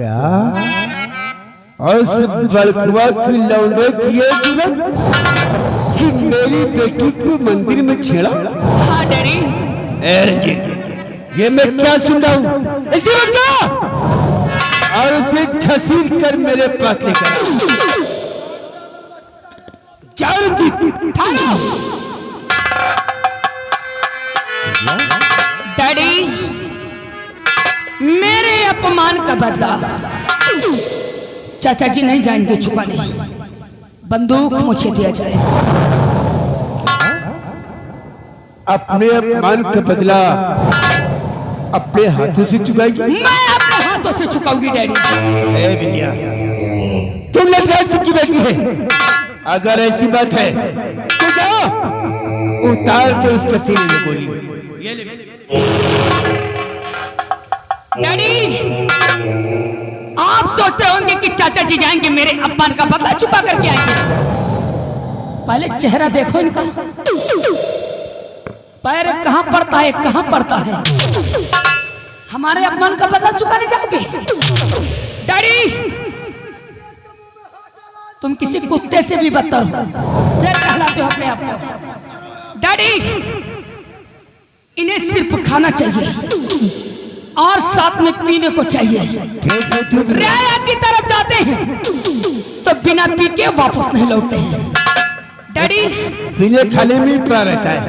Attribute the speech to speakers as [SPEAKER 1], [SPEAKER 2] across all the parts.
[SPEAKER 1] क्या और बड़कुआ की लौंडे किए कि मेरी बेटी को मंदिर में छेड़ा?
[SPEAKER 2] हाँ डैडी।
[SPEAKER 1] ये मैं क्या सुन रहा हूँ? इसी बच्चा और उसे घसीट कर मेरे पास लेकर
[SPEAKER 2] डैडी, मेरे अपमान का बदला चाचा जी नहीं जाएंगे चुकाने। बंदूक मुझे दिया जाए।
[SPEAKER 1] अपने अपमान का बदला अपने हाथों से चुकाएगी?
[SPEAKER 2] मैं अपने हाथों से चुकाऊंगी डैडी।
[SPEAKER 1] ए विद्या, तुम लड़का की बेटी है। अगर ऐसी बात है तो जाओ उतार के उसके सीने में गोली। ये ले
[SPEAKER 2] डैडी, आप सोचते होंगे कि चाचा जी जाएंगे मेरे अपमान का बदला चुका करके आएंगे। पहले चेहरा देखो इनका। पैर कहां पड़ता है, कहां पड़ता है। हमारे अपमान का बदला चुकाने जाओगे? डैडी, तुम किसी कुत्ते से भी बदतर हो। शेर कहलाते हो अपने आप को। डैडी, इन्हें सिर्फ खाना चाहिए और साथ में पीने को चाहिए। रियाया की तरफ जाते हैं तो बिना पी के वापस नहीं लौटते हैं। डैडी,
[SPEAKER 1] पीने खाने में पड़ा रहता है।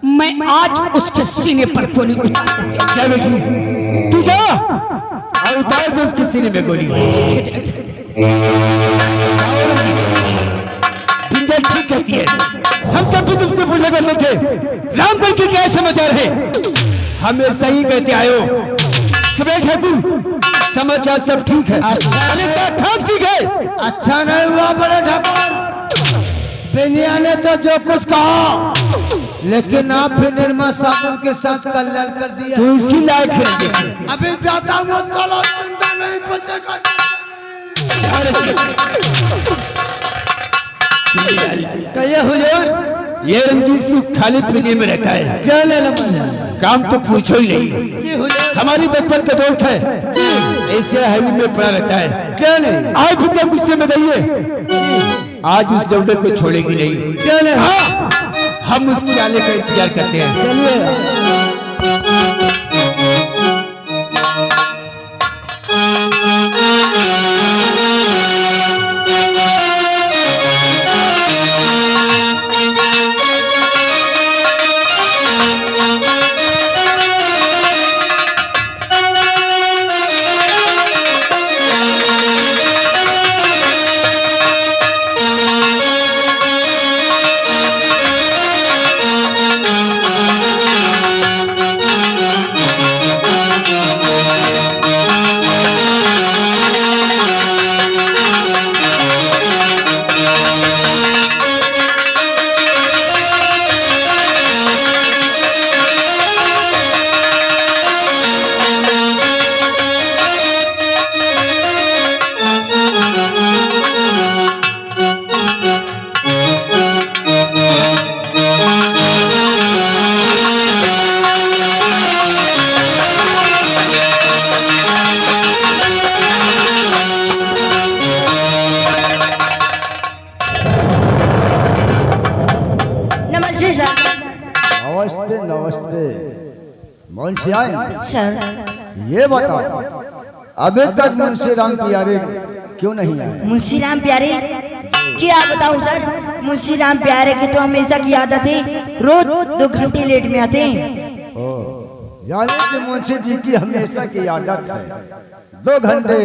[SPEAKER 2] मैं आज उसके सीने पर गोली उतार
[SPEAKER 1] क्या बेटी, तू जा और उतार दे उसके सीने में गोली। ठीक कहती है। हम जब भी तुमसे पूछा करते थे राम कर के क्या समाचार है, हमें सही कहते आयो कि तू समाचार सब ठीक है। अच्छा ठीक है।
[SPEAKER 3] अच्छा नहीं हुआ बड़े ठाकुर। बेनिया ने तो जो कुछ कहा, लेकिन आप भी निर्मा साबुन के साथ कल्याण कर दिया।
[SPEAKER 1] तू इसी लायक है।
[SPEAKER 3] अभी जाता हूँ, चलो चिंता नहीं बचेगा।
[SPEAKER 1] कहिए हुजूर, ये रंजीत सिंह खाली पीने में रहता है।
[SPEAKER 3] क्या ले लो,
[SPEAKER 1] काम तो पूछो ही नहीं। हमारी बचपन का दोस्त है, ऐसे हरी में पड़ा रहता है।
[SPEAKER 3] क्या नहीं
[SPEAKER 1] आज भी तक गुस्से में गई है। आज उस लौंडे को छोड़ेगी नहीं।
[SPEAKER 3] क्या नहीं?
[SPEAKER 1] हाँ, हम उसके आने का इंतजार करते हैं।
[SPEAKER 3] चलिए।
[SPEAKER 4] नमस्ते नमस्ते। मुंशी आए
[SPEAKER 5] सर,
[SPEAKER 4] ये बताओ अभी तक मुंशी राम प्यारे क्यों नहीं आए?
[SPEAKER 5] मुंशी राम प्यारे क्या बताऊं सर। मुंशी राम प्यारे की तो हमेशा की आदत है, रोज 2 घंटे लेट में आते हैं।
[SPEAKER 4] यानी कि मुंशी जी की हमेशा की आदत है 2 घंटे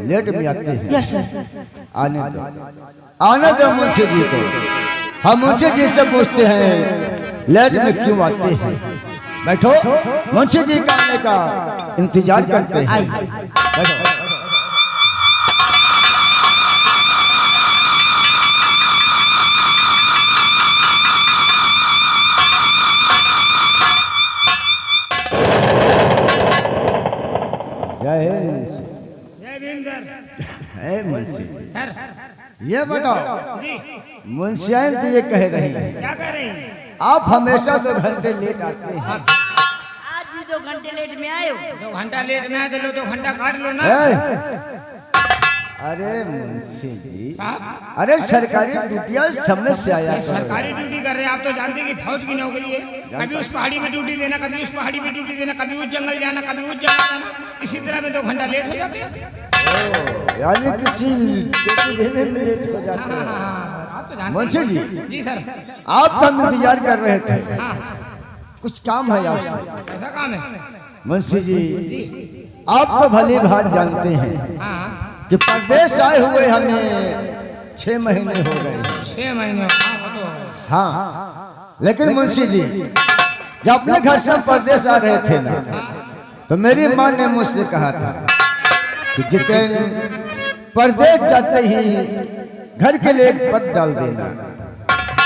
[SPEAKER 4] लेट में आते हैं।
[SPEAKER 5] Yes sir.
[SPEAKER 4] आने दो मुंशी जी को। हम मुंशी जी से पूछते हैं लेट में क्यों आते हैं। बैठो, मुंशी जी का आने का इंतजार करते हैं। बैठो। जय मुंशी। जय मुंशी। ये बताओ मुंशी तो ये कह रही है
[SPEAKER 2] क्या कह रही हैं?
[SPEAKER 4] आप हमेशा 2 घंटे लेट आते हैं।
[SPEAKER 5] आज भी भी 2 घंटे लेट में आए हो।
[SPEAKER 2] 2 घंटा लेट में आए तो लो 2 घंटा काट लो ना।
[SPEAKER 4] अरे मुंशी जी,
[SPEAKER 2] साहब
[SPEAKER 4] अरे सरकारी ड्यूटियां समय से आया
[SPEAKER 2] ये
[SPEAKER 4] करो।
[SPEAKER 2] सरकारी ड्यूटी कर रहे हैं, आप तो जानते हैं कि फौज की नौकरी है। कभी उस पहाड़ी में ड्यूटी देना, कभी उस पहाड़ी में ड्यूटी देना, कभी उस जंगल जाना, कभी उस जंगल जाना, इसी तरह में 2 घंटा लेट हो जाते हैं।
[SPEAKER 4] यानी किसी ड्यूटी देने में लेट हो जाते हैं।
[SPEAKER 2] आप तो जानते
[SPEAKER 4] मुंशी जी,
[SPEAKER 2] हैं। जी सर।
[SPEAKER 4] आपका हम इंतजार कर रहे थे,
[SPEAKER 2] हाँ
[SPEAKER 4] कुछ काम है आपसे।
[SPEAKER 2] ऐसा काम है
[SPEAKER 4] मुंशी जी,
[SPEAKER 2] जी।
[SPEAKER 4] आप तो भली भांति जानते हैं
[SPEAKER 2] हाँ
[SPEAKER 4] कि परदेश आए हुए हमें 6 महीने हो गए।
[SPEAKER 2] 6 महीने। हाँ वो तो है।
[SPEAKER 4] हाँ, लेकिन मुंशी जी, जब अपने घर से हम परदेश आ रहे थे ना, तो मेरी माँ ने मुझसे कहा था कि जितेंद्र, परदेश जाते ही घर के लिए एक पद डाल देना।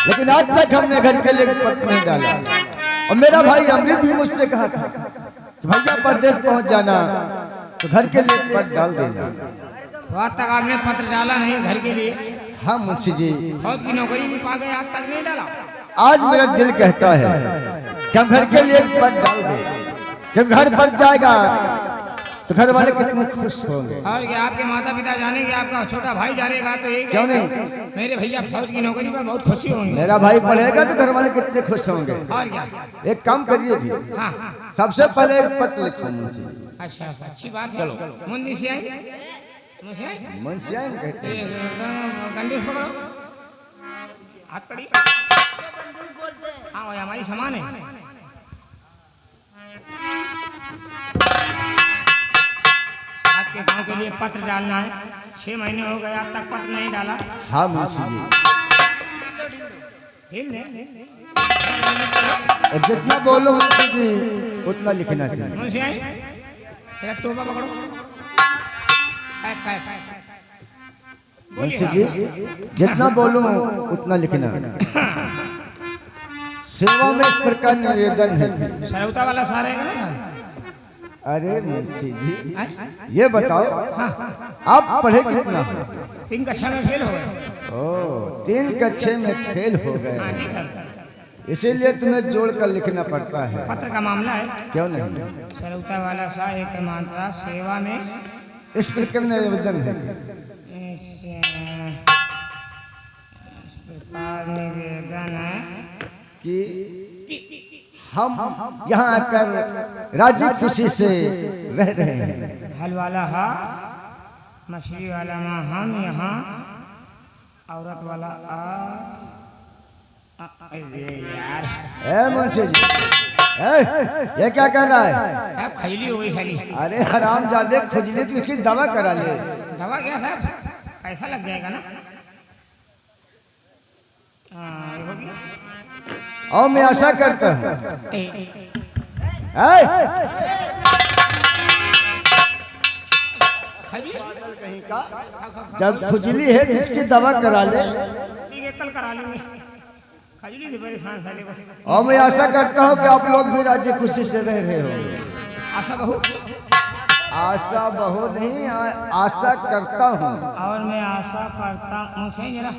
[SPEAKER 4] लेकिन आज तक हमने घर के लिए एक पद नहीं डाला। और मेरा भाई अमृत भी मुझसे कहा था कि भैया परदेश पहुंच जाना तो घर के लिए एक पद डाल देना।
[SPEAKER 2] तो आज तक आपने पत्र डाला नहीं घर के लिए?
[SPEAKER 4] हाँ मुंशी जी,
[SPEAKER 2] फौज की नौकरी भी पा गए, आज तक नहीं डाला।
[SPEAKER 4] आज मेरा दिल कहता है कि हम घर के लिए एक पद डाल दें, क्योंकि घर बन जाएगा तो घर वाले कितने खुश होंगे।
[SPEAKER 2] और क्या आपके माता पिता जानेंगे, आपका छोटा भाई जानेगा तो ये
[SPEAKER 4] क्यों नहीं?
[SPEAKER 2] मेरे भैया फौज की नौकरी पर बहुत खुशी होंगे।
[SPEAKER 4] मेरा भाई पढ़ेगा तो घर वाले कितने खुश होंगे।
[SPEAKER 2] और क्या।
[SPEAKER 4] एक काम करिए भी,
[SPEAKER 2] हाँ
[SPEAKER 4] सबसे पहले एक पत्र लिखो मुंशी।
[SPEAKER 2] अच्छा अच्छी बात है। चलो मुंशी से आई, मुंशी आई।
[SPEAKER 4] मुंशी आए ना कहते हैं।
[SPEAKER 2] गंडूस पकड़ो, हाथ पड़ी। हाँ वो हमारी सामान है। आपके गांव के लिए पत्र डालना है। 6 महीने हो गए, आज तक पत्र नहीं डाला।
[SPEAKER 4] हाँ मुंशी जी,
[SPEAKER 2] हिल ले।
[SPEAKER 4] जितना बोलो मुंशी जी उतना लिखना चाहिए।
[SPEAKER 2] मुंशी आई, तेरा टोपा पकड़ो। Pack pack.
[SPEAKER 4] मुंशी जी, जितना बोलूं उतना लिखना। सेवा में इस प्रकार निवेदन है।
[SPEAKER 2] सरौता वाला सारे है ना।
[SPEAKER 4] अरे मुंशी जी,
[SPEAKER 2] हाँ?
[SPEAKER 4] ये बताओ आप पढ़े कितना हो?
[SPEAKER 2] 3 कक्षा में फेल हो गए।
[SPEAKER 4] ओ, 3 कक्षा में फेल हो
[SPEAKER 2] हाँ
[SPEAKER 4] गए,
[SPEAKER 2] जी सर।
[SPEAKER 4] इसीलिए तुम्हें जोड़कर लिखना पड़ता है।
[SPEAKER 2] पत्र का मामला है।
[SPEAKER 4] क्यों नहीं?
[SPEAKER 2] सरौता वाला सा एक मात्रा सेवा में
[SPEAKER 4] इस प्रकार निवेदन है।
[SPEAKER 2] इस प्रकार निवेदन है
[SPEAKER 4] कि हम यहाँ आकर राजी खुशी से रह रहे हैं।
[SPEAKER 2] हल वाला हा, मछली वाला माँ हम यहाँ, औरत वाला अरे यार
[SPEAKER 4] ए मुंशी जी, ये क्या कर रहा है?
[SPEAKER 2] साहब खजली हो गई साली।
[SPEAKER 4] अरे हराम जादे, खुजली तो इसकी दवा करा ले।
[SPEAKER 2] दवा क्या साहब, पैसा लग जाएगा ना। हाँ ये हो गया।
[SPEAKER 4] और मैं आशा करता हूँ
[SPEAKER 2] खजली
[SPEAKER 4] जब खुजली है जिसकी दवा करा ले।
[SPEAKER 2] ठीक है कल करा लेंगे। खजली से परेशान साले को।
[SPEAKER 4] और मैं आशा करता हूँ कि आप लोग भी राजी खुशी से रह रहे हो।
[SPEAKER 2] आशा बहू,
[SPEAKER 4] आशा बहुत नहीं, आशा करता हूँ।
[SPEAKER 2] और मैं आशा करता हूँ से जरा,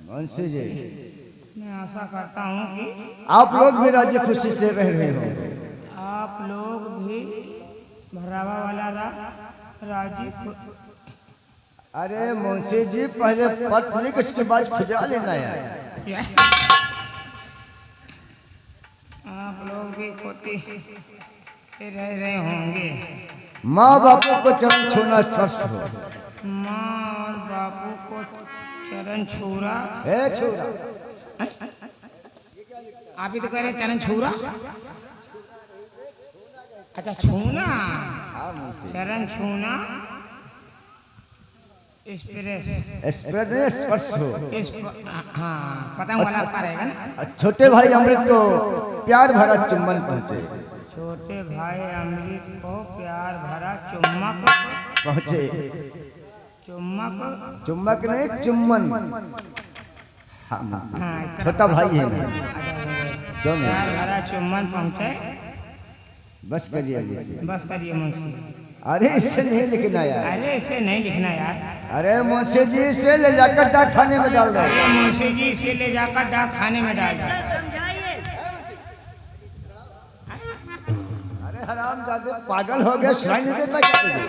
[SPEAKER 4] मुंशी जी,
[SPEAKER 2] मैं आशा करता हूँ कि
[SPEAKER 4] आप लोग भी राजी खुशी से रह रहे हो।
[SPEAKER 2] आप लोग भी भरावा वाला राजी।
[SPEAKER 4] अरे मुंशी जी, पहले पत्र लिख, उसके बाद खुजा लेना यार।
[SPEAKER 2] आप लोग भी खोती से रह रहे होंगे।
[SPEAKER 4] माँ बापू को चरण छूना स्पर्श हो।
[SPEAKER 2] माँ और बापू को चरण छूरा।
[SPEAKER 4] छूरा,
[SPEAKER 2] आप ही तो कह रहे चरण छूरा। अच्छा छूना, चरण छूना
[SPEAKER 4] स्पर्श हो।
[SPEAKER 2] हाँ पतंग वाला पारेगा ना।
[SPEAKER 4] छोटे भाई अमृत को प्यार भरा चुम्बन पहुँचे।
[SPEAKER 2] छोटे भाई अमृत को प्यार भरा चुम्बक
[SPEAKER 4] पहुँचे।
[SPEAKER 2] चुम्बक,
[SPEAKER 4] चुम्बक नहीं, चुम्बन। हाँ, छोटा भाई है ना। क्यों नहीं?
[SPEAKER 2] प्यार भरा चुम्बन पहुँचे।
[SPEAKER 4] बस करिए अभी से।
[SPEAKER 2] बस करिए मुंशी।
[SPEAKER 4] अरे इससे नहीं लिखना यार।
[SPEAKER 2] अरे इसे नहीं लिखना यार।
[SPEAKER 4] अरे मुंशी जी, इसे ले जाकर डाक खाने में डाल दो।
[SPEAKER 2] अरे मुंशी जी इसे ले जाकर डाक खाने में डाल दो।
[SPEAKER 4] हराम जादे पागल हो गया, सुनाई नहीं देता क्या तुझे?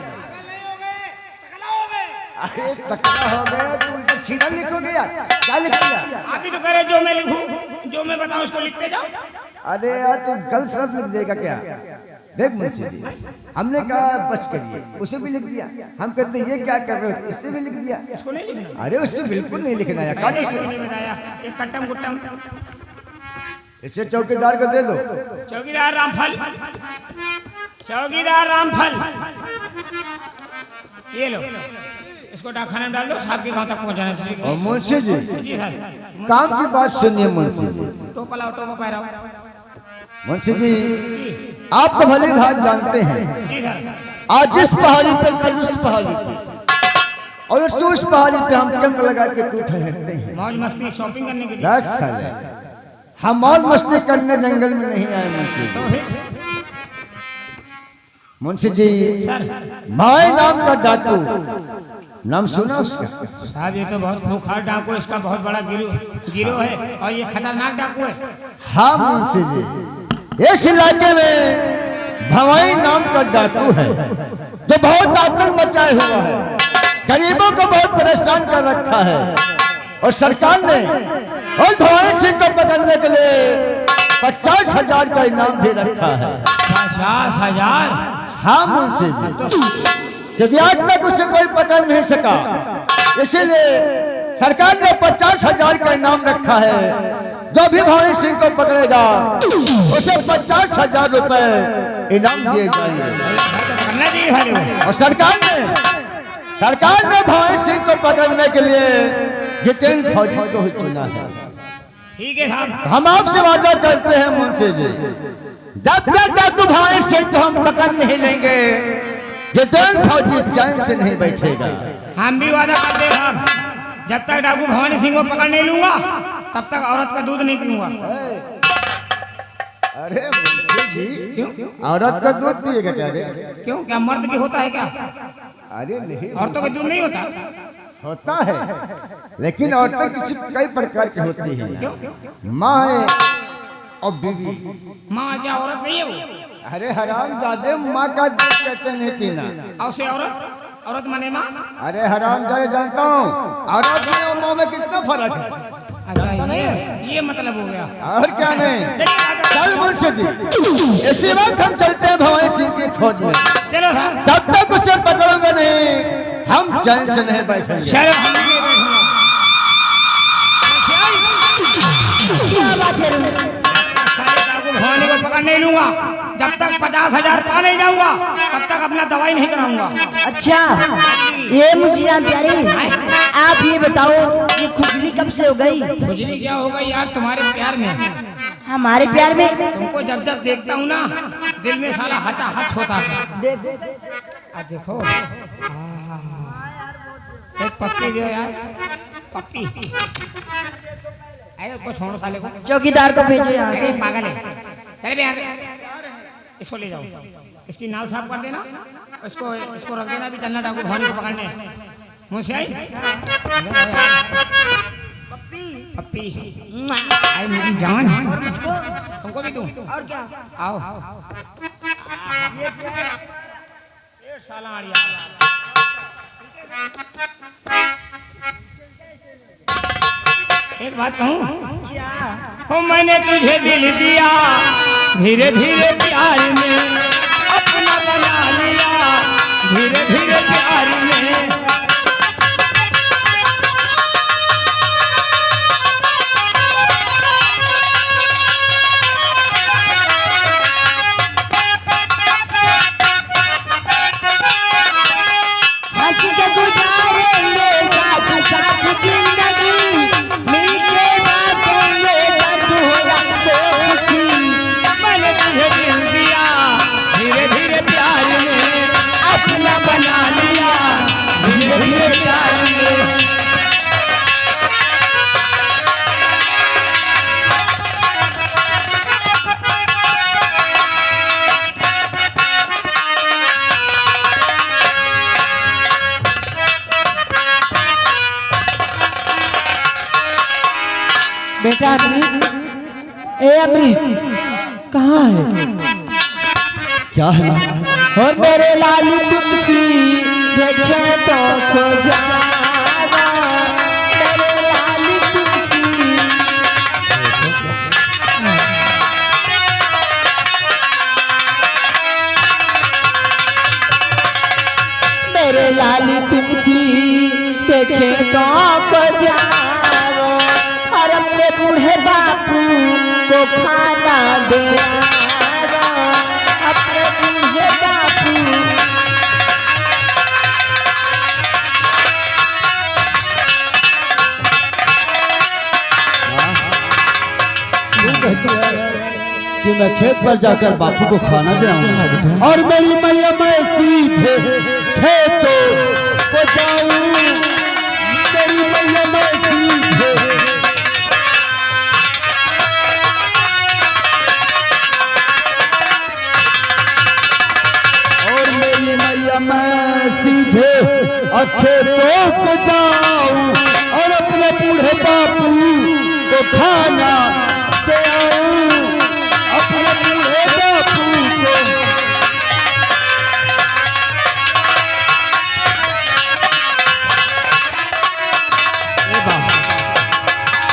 [SPEAKER 4] अरे तकड़ा हो गया, तू इधर सीधा लिखोगे यार, क्या लिख दिया?
[SPEAKER 2] आप ही तो कह रहे जो मैं लिखूं, जो मैं बताऊं उसको लिखते जाओ।
[SPEAKER 4] अरे यार तू गलत शब्द लिख देगा क्या? देख मुंशी जी, हमने कहा बच करिए, उसे भी लिख दिया। हम कहते ये क्या कर रहे हो, इससे भी लिख दिया।
[SPEAKER 2] इसको नहीं लिखना?
[SPEAKER 4] अरे उससे बिल्कुल नहीं लिखना है, कागज से।
[SPEAKER 2] नहीं बताया, एक कट्टम गुट्टम।
[SPEAKER 4] इसे चौकीदार को दे दो।
[SPEAKER 2] चौकीदार रामफल, चौकीदार रामफल, ये लो, इसको डाकखाने में डाल दो, साहब के गांव तक पहुंचाना चाहिए।
[SPEAKER 4] और मुंशी जी,
[SPEAKER 2] जी सर।
[SPEAKER 4] काम की बात सुनिए मुंशी जी।
[SPEAKER 2] टोपा लाओ, टोपा पहराओ।
[SPEAKER 4] मुंशी जी, आप तो भली भात जानते हैं,
[SPEAKER 2] जी सर।
[SPEAKER 4] आज जिस पहाड़ी पे कल उस पहाड़ी पे, और उस पहाड़ी पे हम कैंप लगा के क्यों ठहरते हैं?
[SPEAKER 2] मौज मस्ती शॉपिंग करने के लिए।
[SPEAKER 4] बस साले, हम मौज मस्ती करने जंगल में नहीं आए मुंशी
[SPEAKER 2] तो
[SPEAKER 4] जी।
[SPEAKER 2] फिर
[SPEAKER 4] मुंशी जी,
[SPEAKER 2] सर,
[SPEAKER 4] भाई नाम का डाकू, नाम सुना उसका?
[SPEAKER 2] साहब ये तो बहुत खूंखार डाकू है, इसका बहुत बड़ा गिरोह है और ये खतरनाक डाकू है।
[SPEAKER 4] हाँ मुंशी जी, इस इलाके में भवाई नाम का डाकू है जो बहुत आतंक मचाए हुआ है, गरीबों को बहुत परेशान कर रखा है, और सरकार ने और भवाई सिंह को पकड़ने के लिए 50,000 का इनाम भी रखा है।
[SPEAKER 2] 50,000?
[SPEAKER 4] हाँ मुंशी जी, क्योंकि आज तक उसे कोई पकड़ नहीं सका, इसीलिए सरकार ने 50,000 का इनाम रखा है। जो भी भवानी सिंह को पकड़ेगा उसे 50,000 रुपए इनाम दिए जाएंगे। और सरकार ने भवानी सिंह को पकड़ने के लिए जितेंद्र फौजी को ही चुना है।
[SPEAKER 2] ठीक है साहब।
[SPEAKER 4] हम आपसे वादा करते हैं मुंशी जी, जब तक भवानी सिंह को हम पकड़ नहीं लेंगे, जितेंद्र फौजी चैन से नहीं बैठेगा।
[SPEAKER 2] हम भी वादा करते हैं साहब, जब तक डाकू भवानी सिंह को पकड़ नहीं लूंगा तब तक औरत का दूध नहीं पीऊंगा।
[SPEAKER 4] अरे मुंशी जी,
[SPEAKER 2] क्यों?
[SPEAKER 4] औरत का दूध पिएगा क्या रे?
[SPEAKER 2] क्यों, क्या मर्द की होता है क्या?
[SPEAKER 4] अरे नहीं,
[SPEAKER 2] औरतों का दूध नहीं होता?
[SPEAKER 4] होता है, लेकिन औरतें किसी कई प्रकार की होती हैं। माँ है और बीवी।
[SPEAKER 2] माँ क्या औरत नहीं है वो?
[SPEAKER 4] अरे हराम जादे, माँ का दूध कहते नहीं पीना।
[SPEAKER 2] और से औरत माने माँ?
[SPEAKER 4] अरे हराम जादे, जानता हूँ औरत में और माँ में कितना फर्क है।
[SPEAKER 2] अच्छा ये मतलब हो गया।
[SPEAKER 4] और क्या नहीं। चल मुंशी जी, इसी वक्त हम चलते हैं भवानी सिंह की खोज में।
[SPEAKER 2] चलो साहब।
[SPEAKER 4] जब तक उसे पकड़ोगे नहीं, हम चैन से नहीं बैठेंगे।
[SPEAKER 2] चलो हम नहीं बैठूंगा।
[SPEAKER 5] क्या बात है?
[SPEAKER 2] सारे डाकू भवानी को पकड़ नहीं लूंगा, जब तक 50,000 पा नहीं जाऊंगा तब तक अपना दवाई नहीं कराऊंगा।
[SPEAKER 5] अच्छा, ये मुंशीराम प्यारे, आप ये बताओ ये खुजली कब से हो गई?
[SPEAKER 2] खुजली क्या होगा यार तुम्हारे प्यार में?
[SPEAKER 5] हमारे प्यार में?
[SPEAKER 2] तुमको जब जब देखता हूँ ना, दिल में साला हचाहच होता है। देखो एक पप्पी दो यार, पप्पी। अरे उसको छोड़ो साले को।
[SPEAKER 5] चौकीदार को भेजो यहाँ से।
[SPEAKER 2] पागल है, चले बे यहाँ से। इसको ले जाओ, इसकी नाल साफ कर देना, इसको रख देना, भी चलना डाकू भवानी को पकड़ने। मुझसे आई पप्पी, आई मेरी जान, तुमको भी दूं?
[SPEAKER 5] और क्या?
[SPEAKER 2] आओ ये साला आड़िया। एक बात कहूँ, हो मैंने तुझे दिल दिया, धीरे धीरे प्यार में अपना बना लिया, धीरे धीरे प्यार में।
[SPEAKER 5] हंस के गुजारेंगे साथ साथ जिंदगी, मिलके बातेंगे दर्द होगा तो खुशी।
[SPEAKER 2] मैंने तुझे दिल दिया, धीरे धीरे प्यार में अपना बना लिया, धीरे धीरे प्यार में।
[SPEAKER 3] बेटा अमृत, ए अमृत, कहाँ है?
[SPEAKER 4] क्या है माँ?
[SPEAKER 3] और मेरे लालू तुमसी देखे तो खो जावा, मेरे लालू तुमसी। मेरे लालू तुमसी देखे तो खो जाओ, और अपने बूढ़े बापू को खाना दे आओ, अपने बूढ़े बापू।
[SPEAKER 4] तू कहती है कि मैं खेत पर जाकर बापू को खाना दे आऊं,
[SPEAKER 1] और मेरी मैया मैं सीधे खेतों को जाऊं, मेरी मैया मैं सीधे। और मेरी मैया मैं सीधे खेतों को जाऊं, और अपने बूढ़े बापू को खाना दे आऊं, अपने बूढ़े बापू को।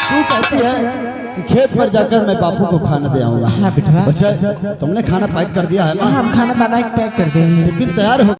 [SPEAKER 4] तू कहती है कि खेत पर जाकर मैं बापू को खाना दे आऊंगा।
[SPEAKER 3] हाँ बेटा।
[SPEAKER 4] बच्चा तुमने खाना पैक कर दिया है माँ?
[SPEAKER 3] हम खाना बना के पैक कर देंगे।
[SPEAKER 4] टिफिन तैयार हो